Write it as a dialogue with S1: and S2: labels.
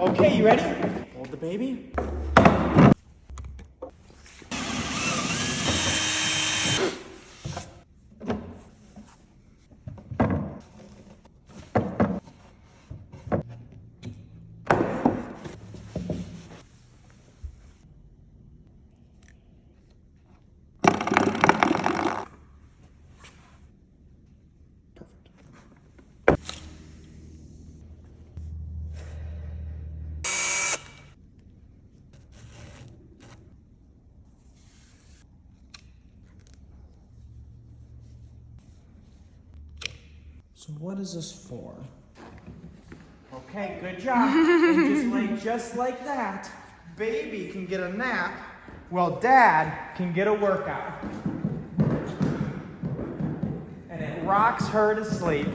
S1: Okay, you ready? Hold the baby. So what is this for? Okay, good job. And just like that, baby can get a nap while dad can get a workout. And it rocks her to sleep